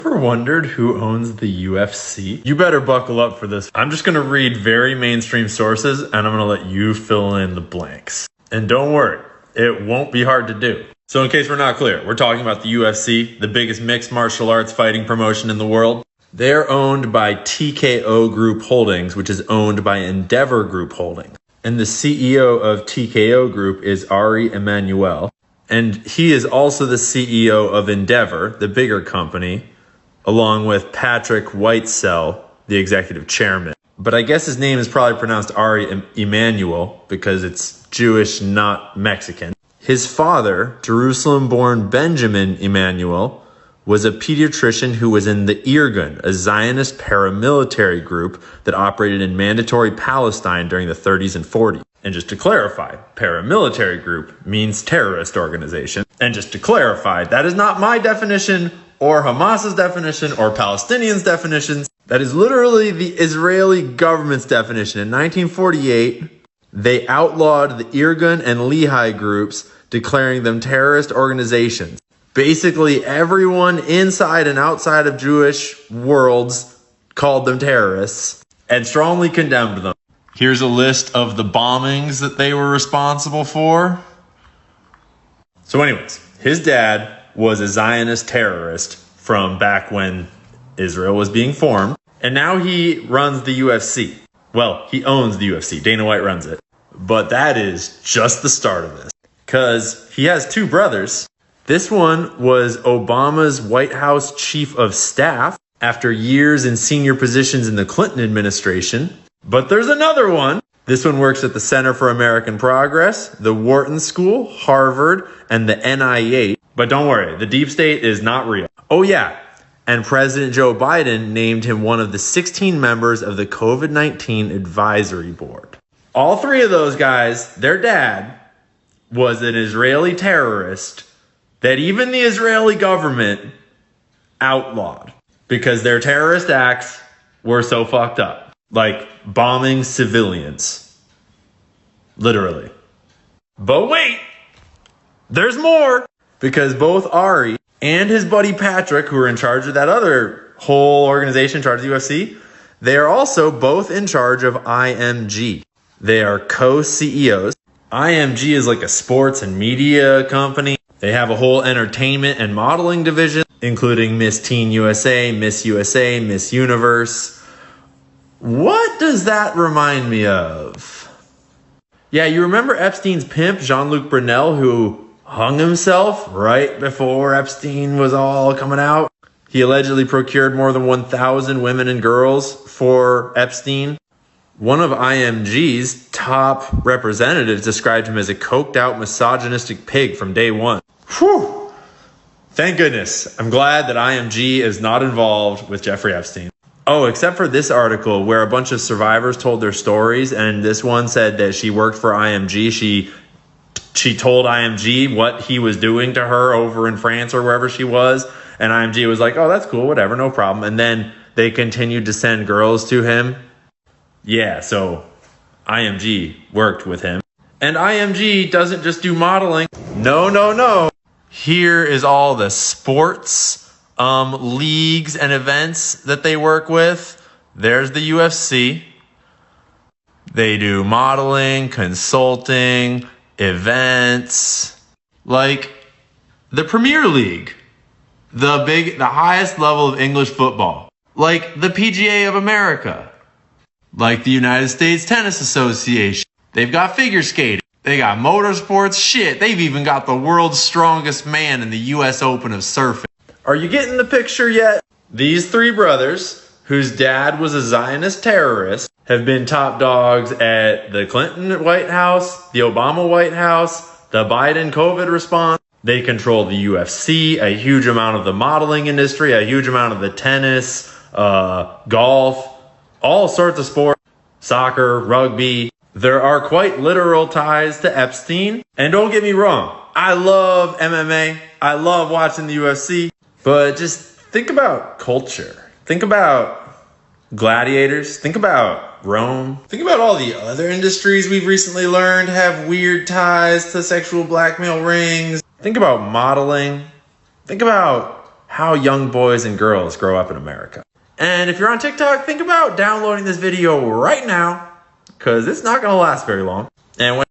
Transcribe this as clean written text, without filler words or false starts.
Ever wondered who owns the UFC? You better buckle up for this. I'm just gonna read very mainstream sources and I'm gonna let you fill in the blanks. And don't worry, it won't be hard to do. So in case we're not clear, we're talking about the UFC, the biggest mixed martial arts fighting promotion in the world. They're owned by TKO Group Holdings, which is owned by Endeavor Group Holdings. And the CEO of TKO Group is Ari Emanuel. And he is also the CEO of Endeavor, the bigger company, along with Patrick Whitesell, the executive chairman. But I guess his name is probably pronounced Ari Emanuel because it's Jewish, not Mexican. His father, Jerusalem-born Benjamin Emanuel, was a pediatrician who was in the Irgun, a Zionist paramilitary group that operated in mandatory Palestine during the 30s and 40s. And just to clarify, paramilitary group means terrorist organization. And just to clarify, that is not my definition or Hamas's definition or Palestinians' definitions. That is literally the Israeli government's definition. In 1948, they outlawed the Irgun and Lehi groups, declaring them terrorist organizations. Basically, everyone inside and outside of Jewish worlds called them terrorists and strongly condemned them. Here's a list of the bombings that they were responsible for. So anyways, his dad was a Zionist terrorist from back when Israel was being formed. And now he runs the UFC. Well, he owns the UFC. Dana White runs it. But that is just the start of this. Because he has two brothers. This one was Obama's White House chief of staff after years in senior positions in the Clinton administration. But there's another one. This one works at the Center for American Progress, the Wharton School, Harvard, and the NIH. But don't worry, the deep state is not real. Oh yeah, and President Joe Biden named him one of the 16 members of the COVID-19 advisory board. All three of those guys, their dad was an Israeli terrorist that even the Israeli government outlawed because their terrorist acts were so fucked up. Like bombing civilians. Literally. But wait, there's more. Because both Ari and his buddy Patrick, who are in charge of that other whole organization in charge of the UFC, they are also both in charge of IMG. They are co-CEOs. IMG is like a sports and media company. They have a whole entertainment and modeling division, including Miss Teen USA, Miss Universe. What does that remind me of? Yeah, you remember Epstein's pimp, Jean-Luc Brunel, who hung himself right before Epstein was all coming out? He allegedly procured more than 1,000 women and girls for Epstein. One of IMG's top representatives described him as a coked out misogynistic pig from day one. Whew! Thank goodness. I'm glad that IMG is not involved with Jeffrey Epstein. Oh, except for this article where a bunch of survivors told their stories, and this one said that she worked for IMG. She told IMG what he was doing to her over in France or wherever she was, and IMG was like, oh, that's cool, whatever, no problem. And then they continued to send girls to him. Yeah, so IMG worked with him. And IMG doesn't just do modeling. No. Here is all the sports leagues and events that they work with. There's the UFC. They do modeling, consulting, events, like the Premier League, the highest level of English football, like the PGA of America, like the United States Tennis Association. They've got figure skating. They got motorsports. Shit, they've even got the world's strongest man in the US Open of surfing. Are you getting the picture yet? These three brothers, whose dad was a Zionist terrorist, have been top dogs at the Clinton White House, the Obama White House, the Biden COVID response. They control the UFC, a huge amount of the modeling industry, a huge amount of the tennis, golf, all sorts of sports, soccer, rugby. There are quite literal ties to Epstein. And don't get me wrong, I love MMA. I love watching the UFC. But just think about culture. Think about gladiators. Think about Rome. Think about all the other industries we've recently learned have weird ties to sexual blackmail rings. Think about modeling. Think about how young boys and girls grow up in America. And if you're on TikTok, think about downloading this video right now, because it's not going to last very long. And when